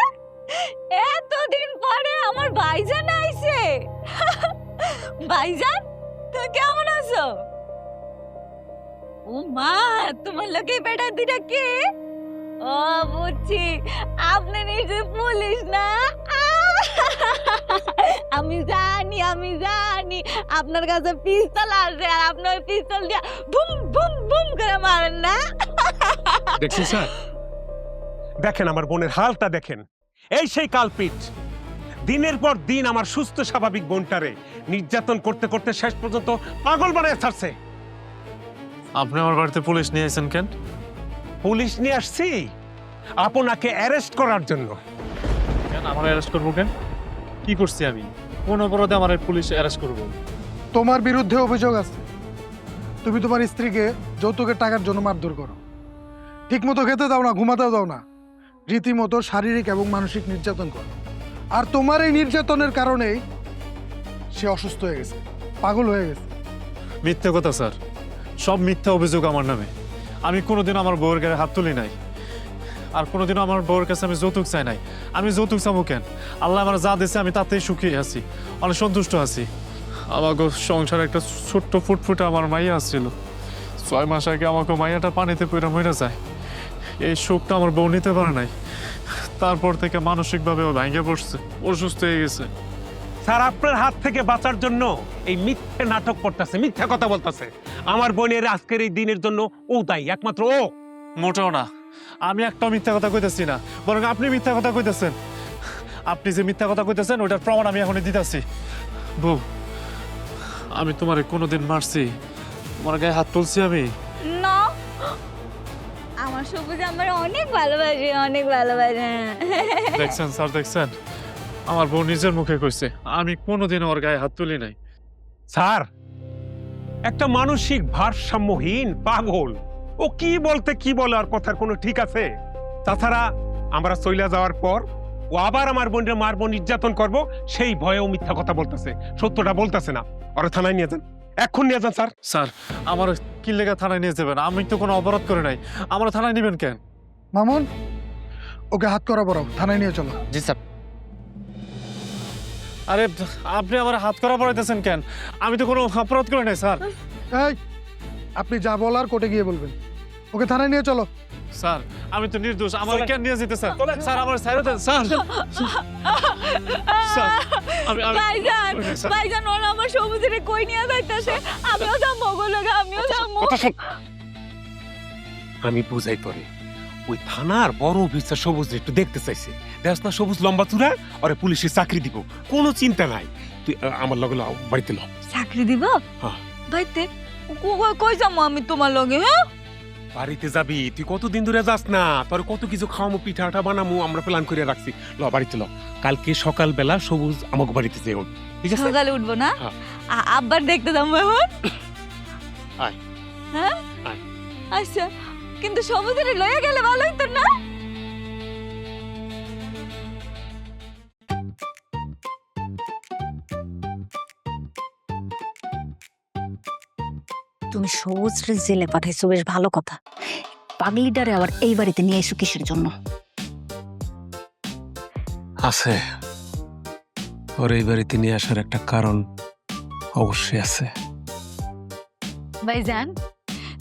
এতদিন পরে আমার ভাইজান আইছে। ভাইজান, তুমি কেমন আছো? ও মা, তোমার লোকে বেটা দিটা কে? ও বুঝছি, আপনি নিজে পুলিশ না? আমি জানি আপনার কাছে পিস্তল আছে, আর আপনি ওই পিস্তল দিয়ে বুম বুম বুম করে মারেন না? দেখছি স্যার, দেখেন আমার বোনের হালটা দেখেন। এই সেই কালপিট, দিনের পর দিন আমার সুস্থ স্বাভাবিক বোনটারে নির্যাতন করতে করতে শেষ পর্যন্ত পাগল বানায় ছাড়ছে। আপনি আমার বাড়িতে পুলিশ নিয়ে এসেছেন কেন? পুলিশ নিয়ে আসছি আপনাকে অ্যারেস্ট করার জন্য। কেন আমার অ্যারেস্ট করবো কেন? কি করছি আমি? কোন অপরাধে আমার পুলিশ অ্যারেস্ট করবো? তোমার বিরুদ্ধে অভিযোগ আছে, তুমি তোমার স্ত্রীকে যৌতুকের টাকার জন্য মারধর করো, ঠিকমতো খেতে দাও না, ঘুমাতেও দাও না, রীতিমতো শারীরিক এবং মানসিক নির্যাতন করো। আর তোমার এই নির্যাতনের কারণেই সে অসুস্থ হয়ে গেছে, পাগল হয়ে গেছে। মিথ্যা কথা স্যার, সব মিথ্যা অভিযোগ আমার নামে। আমি কোনোদিন আমার বউয়ের গায়ে হাত তুলি নাই, আর কোনোদিনও আমার বউয়ের কাছে আমি যৌতুক চাই নাই। আমি যৌতুক চাবো কেন? আল্লাহ আমার যা দিয়েছে আমি তাতেই সুখী আছি, অনেক সন্তুষ্ট আছি। আমাকে সংসারে একটা ছোট্ট ফুটফুটে আমার মাইয়া আসছিল, 6 মাস আগে আমাকে মাইয়াটা পানিতে পড়ে মরে যায়। এই সুখটা আমার বউ নিতে পারে নাই, তারপর থেকে মানসিকভাবে ও ভেঙে পড়ছে, অসুস্থ হয়ে গেছে। স্যার, আপনার হাত থেকে বাঁচার জন্য এই মিথ্যে নাটক করতেছে, মিথ্যা কথা বলতেছে। আমার বোনের আজকের এই দিনের জন্য ও দায়ী, একমাত্র ও। মোটেও না, আমি একটাও মিথ্যা কথা কইতেছি না, বরং আপনি মিথ্যা কথা কইতেছেন। আপনি যে মিথ্যা কথা কইতেছেন ওটার প্রমাণ আমি এখনই দিতেছি। বউ, আমি তোমারে কোনোদিন মারছি? তোমার গায়ে হাত তুলছি আমি? না, আমার সবুজ আমার অনেক ভালোবাসে, অনেক ভালোবাসে। দেখছেন স্যার, দেখছেন? আমার বউ নিজের মুখে কইছে আমি কোনোদিন ওর গায়ে হাত তুলি নাই। স্যার, একটা মানসিক ভারসাম্যহীন পাগল, ও কি বলতে কি বলে, আর কথার কোনো ঠিক আছে? তাছাড়া আমরা চইলা যাওয়ার পর ও আবার আমার বোনকে মারবো, নির্যাতন করব, সেই ভয়েও মিথ্যা কথা বলতেছে, সত্যটা বলতেছে না। ওরা থানায় নিয়ে যান, এখন নিয়ে যান স্যার। স্যার, আমার কি লেগে থানায় নিয়ে যাবেন? আমি তো কোনো অপরাধ করে নাই, আমার থানায় নেবেন কেন? মামুন, ওকে হাত করা পড়াও, থানায় নিয়ে চলো। জি স্যার। আরে আপনি আমার হাত করা পড়াইতেছেন কেন? আমি তো কোনো অপরাধ করে নাই স্যার। এই, আপনি যা বলার কোর্টে গিয়ে বলবেন। ওকে থানায় নিয়ে চলো। স্যার, আমি তো নির্দোষ, আমার কেন নিয়ে যেতে স্যার? স্যার, আমার ছাইড়া দেন স্যার। স্যার, ভাইজান, স্যার। ভাইজান, ওরা আমার সবুজের কই নিয়ে যাইতাছে। আমিও যাবো গো লগা, আমিও যাবো। কথা শোন, আমি বুঝাই পরে ওই থানার বড় অফিসার সবুজ একটু দেখতে চাইছে। দেখ না, সবুজ লম্বা চূড়া, ওরে পুলিশের চাকরি দিব, কোনো চিন্তা নাই। তুই আমার লগে বাড়িতে ল। চাকরি দিব? হ্যাঁ। বাইতে কই যাবো আমি তোমার লগে? হ্যাঁ, বাড়িতে যাবি? তুই কতদিন ধরে যাস না? তোর কত কিছু খাওয়ামো, পিঠাটা বানামো, আমরা প্ল্যান করে রাখছি। ল বাড়িতে ল, কালকে সকালবেলা সবুজ আমাকে বাড়িতে যেও, ঠিক আছে? সকালে উঠবো না? হ্যাঁ। আব্বার দেখতে যাবো এখন। আয়। হ্যাঁ, আয়। আচ্ছা, কিন্তু সবুজের লয়ে গেলে ভালো হইতো না? তুমি সবুজরে জেলে পাঠাইছো, বেশ ভালো কথা। পাগলিটারে আবার এই বাড়িতে নিয়ে এসো কিসের জন্য? আছে, ওর এই বাড়িতে নিয়ে আসার একটা কারণ অবশ্যই আছে। ভাইজান,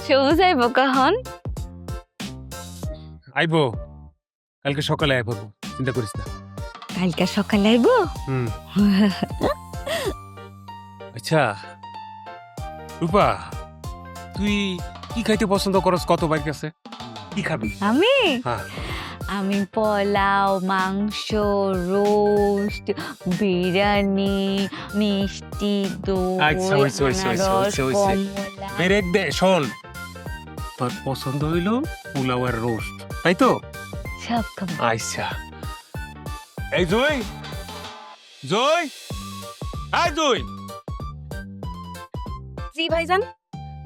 সবুজ আইব কখন? আইবো কালকে সকালে আইবো, চিন্তা করিস না। কালকে সকালে আইব। হুম। আচ্ছা রূপা, তুই কি খাইতে পছন্দ করস? কত বাইর কাছে কি খাবি? আমি হ্যাঁ। আমি পোলাও, মাংস, রোস্ট, বিরিয়ানি, মিষ্টি, দই, আচ্ছা, হইছে, হইছে, হইছে, আনারস, হইছে, হইছে। কমলা। ব্রেক দে, শোন, তোর পছন্দ হইলো পোলাও আর রোস্ট, তাই তো? সব খাবো। আচ্ছা, এই জয়, জয়, এই জয়, জি ভাইজান।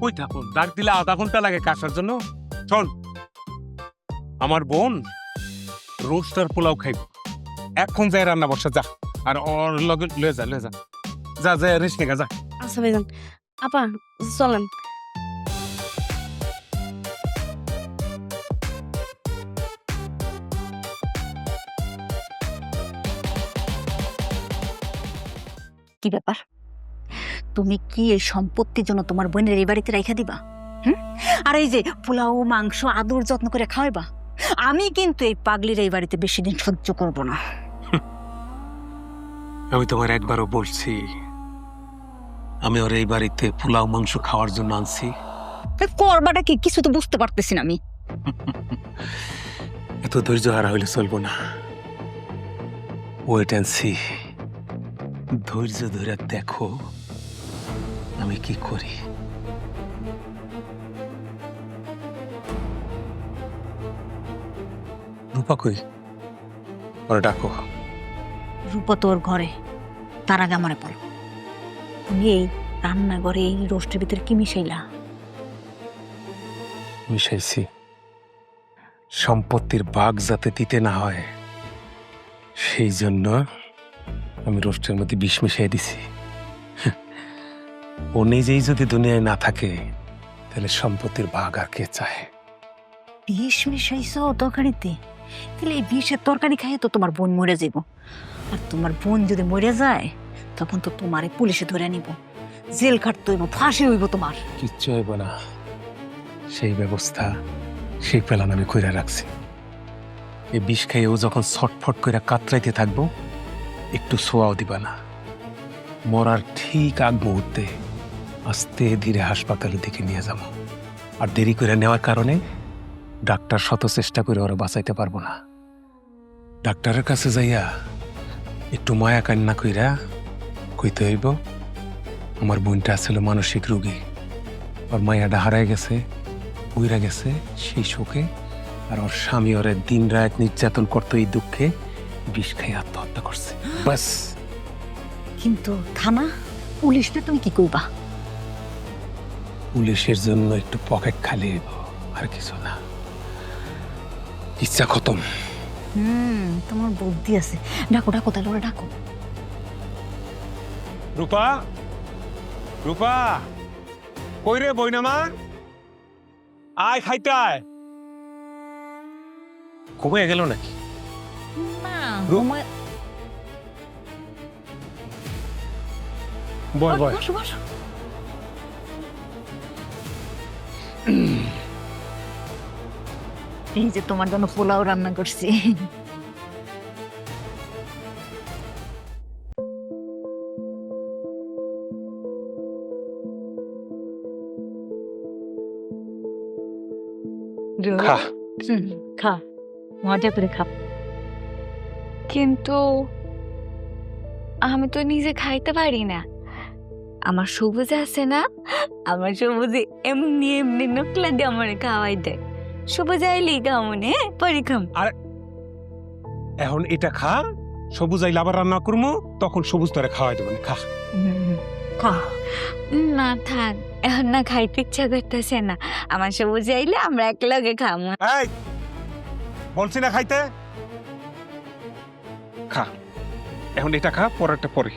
কই থাকো? ডাক দিলে আধা ঘন্টা লাগে কাশার জন্য। শোন, আমার বোন রোস্ট আর পোলাও খাইব, এখন যাই রান্না বসা, যা। আর ওর লগে লয়ে যা, লয়ে যা, যা যা রেস্ট নেগা, যা। আচ্ছা ভাইজান, আপা চলেন। কি ব্যাপার? তুমি কি এই সম্পত্তির জন্য তোমার বোনের এই বাড়িতে রাইখা দিবা? হুম? আর এই যে পোলাও, মাংস আদর যত্ন করে খাওয়াইবা? আমি কিন্তু এই পাগলির এই বাড়িতে বেশি দিন সহ্য করব না। আমি তোমার একবারও বলছি, আমি ওর এই বাড়িতে পোলাও মাংস খাওয়ার জন্য আনছি। করবাটা কি কিছু তো বুঝতে পারতেছি না আমি। এত ধৈর্য হারা হইলে চলবো না। ওয়েট অ্যান্ড সি, ধৈর্য ধরে দেখো আমি কি করি। রূপা কই? ওরা ডাকো। রূপা তোর ঘরে, তার আগে আমারে বলো, তুমি এই রান্নাঘরে এই রোস্টের ভিতরে কি মিশাইলা? মিশাইছি সম্পত্তির ভাগ যাতে দিতে না হয়, সেই জন্য আমি রোস্টের মধ্যে বিষ মিশিয়ে দিছি। ও নিজেই যদি দুনিয়ায় না থাকে তাহলে সম্পত্তির ভাগ আর কে চায়? বিষ মিশাইছ তরকারিতে? তাহলে এই বিষের তরকারি খাইয়ে তো তোমার বোন মরে যাব। আর তোমার বোন যদি মরে যায় তখন তো তোমারে পুলিশে ধরে নিব, জেল খাটতে হইব, ফাঁসি হইব তোমার। কিচ্ছু হইব না, সেই ব্যবস্থা, সেই প্ল্যান আমি কইরা রাখছি। এই বিষ খাইয়ে ও যখন ছটফট করে কাতরাইতে থাকবো, একটু ছোঁয়াও দিবা না। মরার ঠিক আগ মুহূর্তে আস্তে ধীরে হাসপাতালের দিকে নিয়ে যাবো। আর দেরি করে নেওয়ার কারণে ডাক্তার শত চেষ্টা করে ওরা বাঁচাইতে পারবো না। ডাক্তারের কাছে যাইয়া একটু মায়া কান্না কইরা কইতে হইব, আমার বোনটা ছিল মানসিক রোগী, ওর মায়াটা হারায় গেছে, উইরা গেছে সেই শোকে, আর ওর স্বামী ওরে দিন রাত নির্যাতন করতো এই দুঃখে, বিষ খাই আত্মহত্যা করছে। বাস। কিন্তু থানা পুলিশটা তুমি কি করবা? পুলিশের জন্য একটু পকেট খালি হইব, আর কিছু না। ইচ্ছা খতম। তোমার বুদ্ধি আছে। ডাকো ডাকো, তাহলে ওরা ডাকো। রূপা, রূপা কই রে বইনামা? আয় খাইতে আয়। ঘুমিয়ে গেল নাকি? না, বয় বয়। বসো বসো। এই যে তোমার জন্য পোলাও রান্না করছি। খা। খা, মজা করে খা। কিন্তু আমি তো নিজে খাইতে পারি না। আমার সবুজ আছে না, আমার সবুজে এমনি এমনি নকলা দিয়ে আমার খাওয়াই দেয়। সবুজ আইলেই খামনে, পরে খাম। এখন এটা খা, সবুজ আইলে আবার রান্না করবো, তখন সবুজ তোরে খাওয়াই দেবেন। খা। খা। না থাক, এখন না খাইতে ইচ্ছা করতেছে না। আমার সবুজ আইলে আমরা একলগে খামো। এই বলছি না খাইতে, খা। এখন এটা খা, পরেরটা পরে।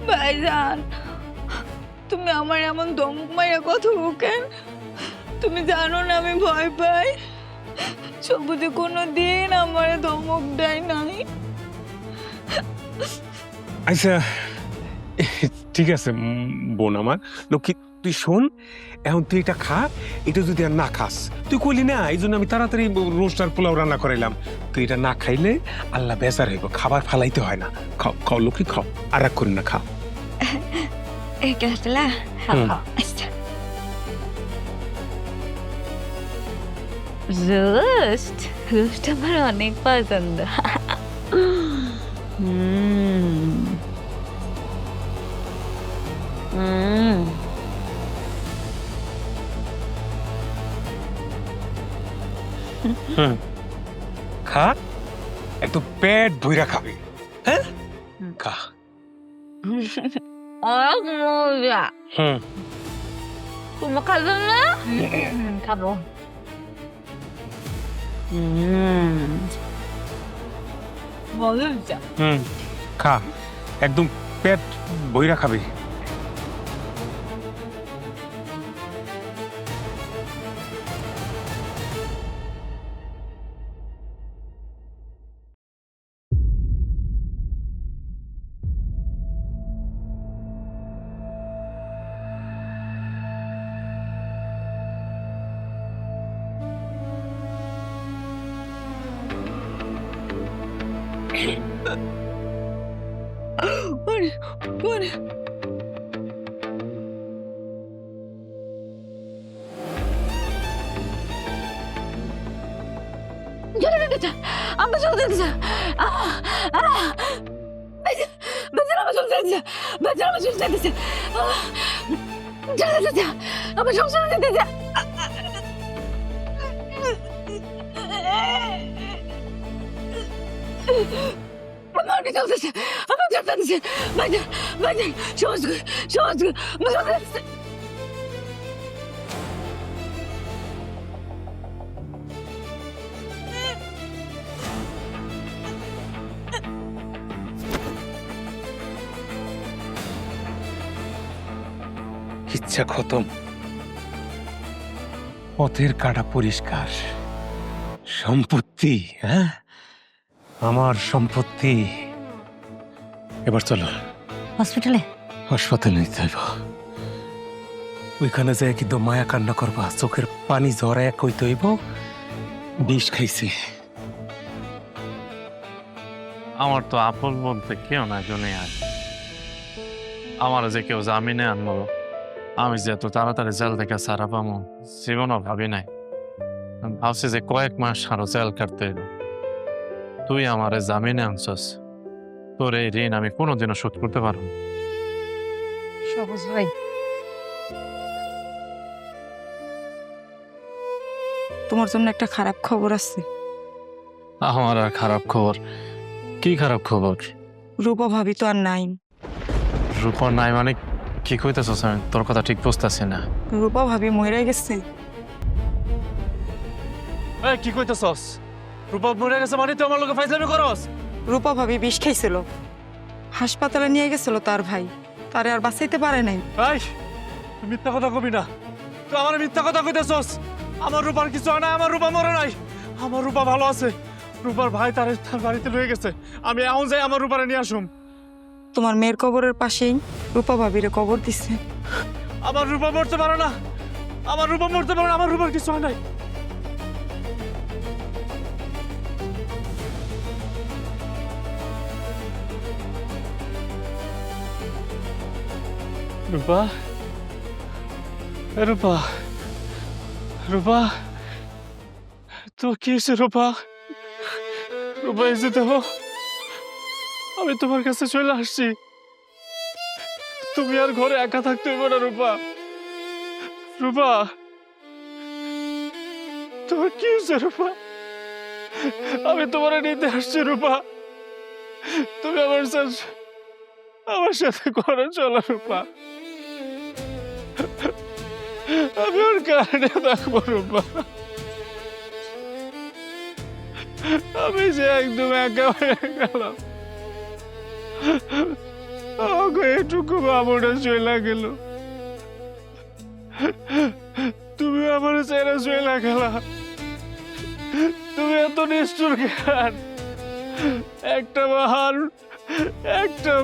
ভাইজান, তুমি আমার এমন ধমক মাইরা কথা বকেন? তুমি জানো না আমি ভয় পাই। সবুজে কোনো দিন আমার ধমক দেয় নাই। আচ্ছা ঠিক আছে বোন আমার, লক্ষ্মী তুই শোন, এখন তুই এটা খা, এটা যদি আর না খাস, তুই কইলি না এই জন্য আমি তাড়াতাড়ি রোস্ট আর পোলাও রান্না করাইলাম। তুই এটা না খাইলে আল্লাহ বেজার হইব, খাবার ফালাইতে হয় না। খাও খাও লক্ষ্মী খাও, আর রাগ করি না, খাও। এই গেছলা হুম। আচ্ছা রোস্ট রোস্ট আমার অনেক পছন্দ। খা, একদম পেট ভইরা খাবি, হ্যাঁ? খা। অনেক মজা। হুম। তুমি খাবে না? খাবো। মজা। হুম, খা, একদম পেট ভইরা খাবি। আমি চলতে দিচ্ছি, বেচারা আমার চলতে দিচ্ছে, বেচারা আমার চলতে দিচ্ছে, চলে দিচ্ছে, আমার সংসার দিতেছে। আমার চলতেছে, আমার চলতে দিচ্ছে, বাজার বাজার সহজ করে সহজ করে আমার চলতে দিচ্ছে। ইচ্ছা খতম, পথের কাটা পরিষ্কার। সম্পত্তি, হ্যাঁ, আমার সম্পত্তি। এবার চলো হসপিটালে। হাসপাতালে নিতে হইব। ওইখানে যায় কিন্তু মায়া কান্না করবা, চোখের পানি ঝরায় কইতে হইব বিষ খাইছে। আমার তো আপন বলতে কেউ না, জনে আর আমার যে কেউ জামিনে আনবো, আমি যে এত তাড়াতাড়ি জেল থেকে ছাড়া পাবো জীবনও ভাবি নাই। আমি ভাবছি যে কয়েক মাস আরো জেল কাটতে হইব। তুই আমারে জামিনে আনছস, তোর এই ঋণ আমি কোনোদিনও শোধ করতে পারবো না। সবুজ ভাই, তোমার জন্য একটা খারাপ খবর আছে। আমার আর খারাপ খবর? কি খারাপ খবর? রূপা ভাবি তো আর নাই। রূপা নাই মানে কি কইতেছস? আমি তোর কথা ঠিক বুঝতেছি না। রূপা ভাবি মরে গেছে। এই কি কইতেছস? রূপা মরে গেছে মানে তুই আমার লোকে ফাইজলামি করস? রূপা ভাবি বিষ খাইছিল, হাসপাতালে নিয়ে গেছিল তার ভাই, তারে আর বাঁচাইতে পারে নাই। এই তুই মিথ্যা কথা কবি না, তুই আমার মিথ্যা কথা কইতেছস। আমার রূপার কিছু হয় না, আমার রূপা মরে নাই, আমার রূপা ভালো আছে। রূপার ভাই তার বাড়িতে লয়ে গেছে, আমি এখন যাই আমার রূপারে নিয়ে আসুম। তোমার মেয়ের কবরের পাশেই রূপা ভাবিরে কবর দিছে। আমার রূপা মরতে পারে না, আমার রূপা মরতে পারে না, আমার রূপার কিছু হয় নাই। রূপা, রূপা, রূপা, তো কি হয়েছে রূপা? রূপা এসে দেখো, আমি তোমার কাছে চলে আসছি। তুমি আর ঘরে একা থাকতে হইব না রূপা। রূপা, তোমার কি হয়েছে রূপা? আমি তোমার নিতে আসছি রূপা, তুমি আমার সাথে ঘরে চলো রূপা। আমি ওর কারণে থাকবো রূপা। আমি যে একদম একা হয়ে গেলাম, আমাকে এটুকু বাবুটা চলে গেল, তুমি আমার ছেড়ে চলে গেলা। তুমি এত নিষ্ঠুর কেন? একটা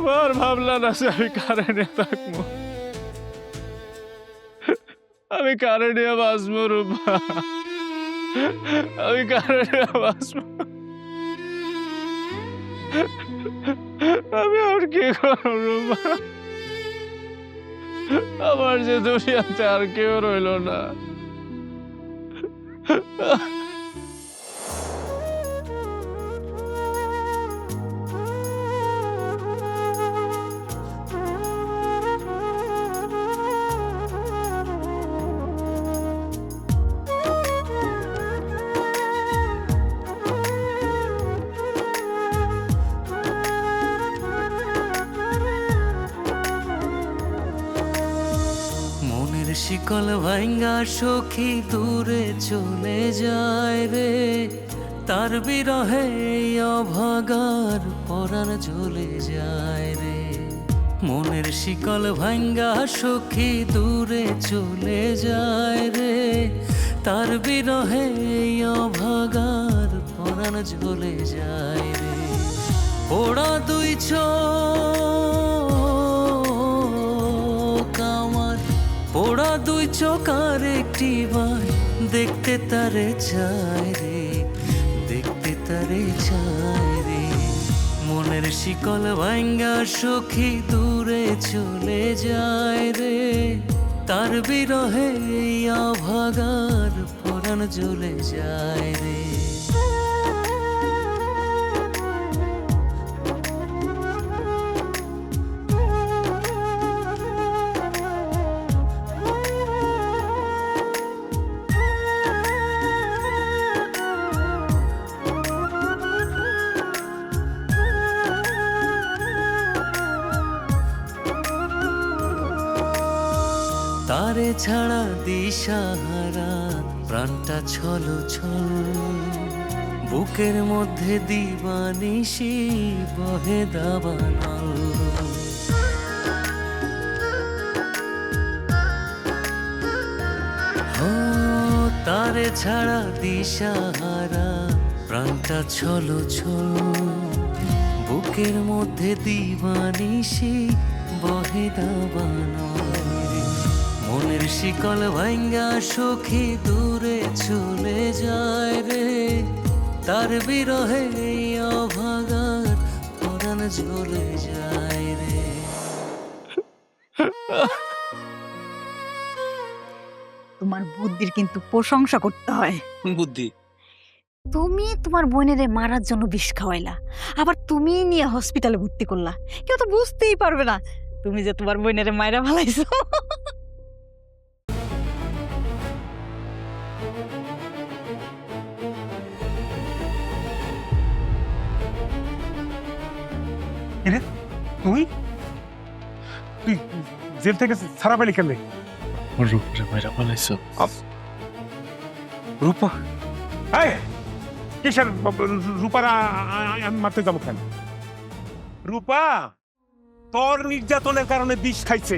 বার ভাবলা না যে আমি কারেন্টে থাকবো। আমি কারে নিয়ে বাঁচবো রূপা? আমি কারে নিয়ে বাঁচবো? আমি আর কি করবো রূপা? আমার যে দুনিয়াতে আর কেউ রইল না। মনের শিকল ভাঙ্গা সখী দূরে চলে যায় রে, তার বিরহে এই অভাগার পরাণ জ্বলে যায় রে। মনের শিকল ভাঙ্গা সখী দূরে চলে যায় রে, তার বিরহে এই অভাগার পরাণ জ্বলে যায় রে। পোড়া দুই চোখ আমার, পোড়া দুই চোখ আর একটি বার দেখতে তারে চায় রে, দেখতে তারে চায় রে। মনের শিকল ভাঙ্গা সখী দূরে চলে যায় রে, তার বিরহে এই অভাগার পরাণ জ্বলে যায় রে। তারে ছাড়া দিশাহারা প্রাণটা ছলো ছল, বুকের মধ্যে দিবানিশি বহে দাবানল। ও তারে ছাড়া দিশাহারা প্রাণটা ছলো ছল, বুকের মধ্যে দিবানিশি বহে দাবানল। মনের শিকল ভাঙ্গা সখী দূরে চলে যায় রে, তার বিরহে এই অভাগার পরাণ জ্বলে যায় রে। তোমার বুদ্ধির কিন্তু প্রশংসা করতে হয়। বুদ্ধি? তুমি তোমার বোনেরে মারার জন্য বিষ খাওয়াইলা, আবার তুমি নিয়ে হসপিটালে ভর্তি করলা। কেউ তো বুঝতেই পারবে না তুমি যে তোমার বোনেরে মাইরা ফেলাইছো। তুই তুই জেল থেকে ছাড়া পেলি কেন? রূপারে মাইরা ফেলাইছো? রূপা? এই কিসের রূপার আমি মারতে যাবো কেন? রূপা তোর নির্যাতনের কারণে বিষ খাইছে।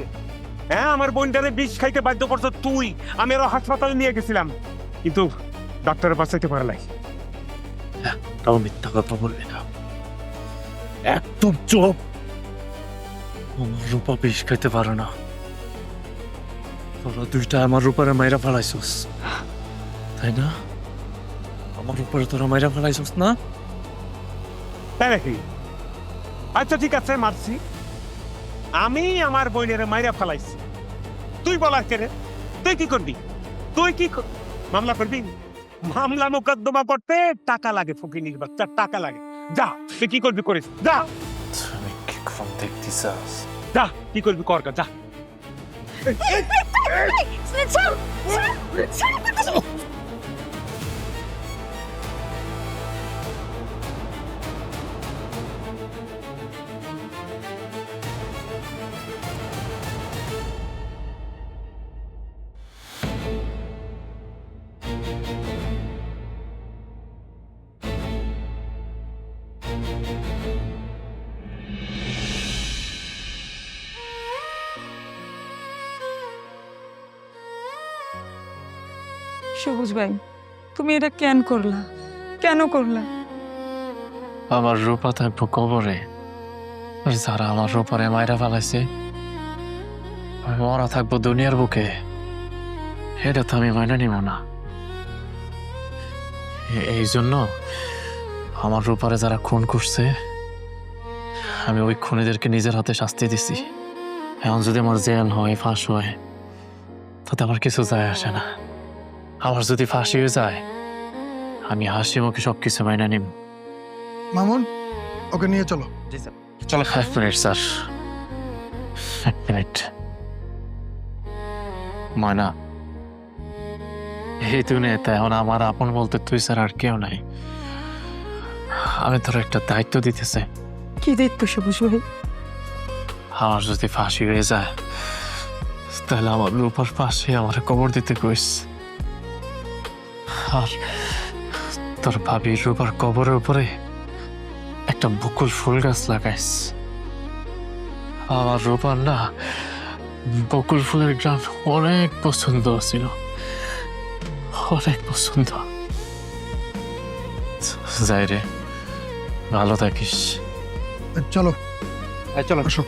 হ্যাঁ, আমার বোনটারে বিষ খাইতে বাধ্য করছো তুই। আমি আরো হাসপাতালে নিয়ে গেছিলাম, কিন্তু ডাক্তারের বাঁচাইতে পারে নাই। তাও মিথ্যা কথা বলবি না, একদম চুপ। আমার রূপা বিষ খাইতে পারে না। তোরা দুইটা আমার রূপারে মাইরা ফেলাইছস, তাই না? আমার রূপারে তোরা মাইরা ফেলাইছস না? তাই নাকি? আচ্ছা ঠিক আছে, মারছি। আমি আমার বোনের মাইরা ফেলাইছি, তুই বলার কে রে? তুই কি করবি? তুই কি মামলা করবি? মামলা মোকদ্দমা করতে টাকা লাগে, ফকিনির বাচ্চা, টাকা লাগে। যা, তুই কি করবি করিস, যা। তুমি কি কম দেখতেছস? যা, কি করবি কর, যা। সবুজ ভাই, তুমি এটা কেন করলা? কেন করলা? আমার রূপা থাকবো কবরে, আর যারা আমার রূপারে মাইরা ফেলাইছে, আমি মরা থাকবো দুনিয়ার বুকে। এটা তো আমি মাইনে নিব না। এই জন্য আমার রূপারে যারা খুন করছে, আমি ওই খুনিদেরকে নিজের হাতে শাস্তি দিছি। এখন যদি আমার জেল হয়, ফাঁস হয়, তাতে আমার কিছু যায় আসে না। আমার যদি ফাঁসি হয়ে যায়, আমি হাসি মুখে সবকিছু মাইনে নিব। মামুন, ওকে নিয়ে চলো। চলো। 5 মিনিট স্যার, 1 মিনিট। ময়না, এই দুনিয়াতে এখন আমার আপন বলতে তুই স্যার আর কেউ নাই। আমি তোর একটা দায়িত্ব দিতে চাই। কি দায়িত্ব সবুজ ভাই? আমার যদি ফাঁসি হয়ে যায়, তাহলে আমার রূপার পাশে আমার কবর দিতে কইস। আর তোর ভাবি রূপার কবরের উপরে একটা বকুল ফুল গাছ লাগাইস। আমার রূপার না বকুল ফুলের গ্রাম অনেক পছন্দ ছিল, অনেক পছন্দ। যাই রে, ভালো থাকিস। চলো চলো। আসো।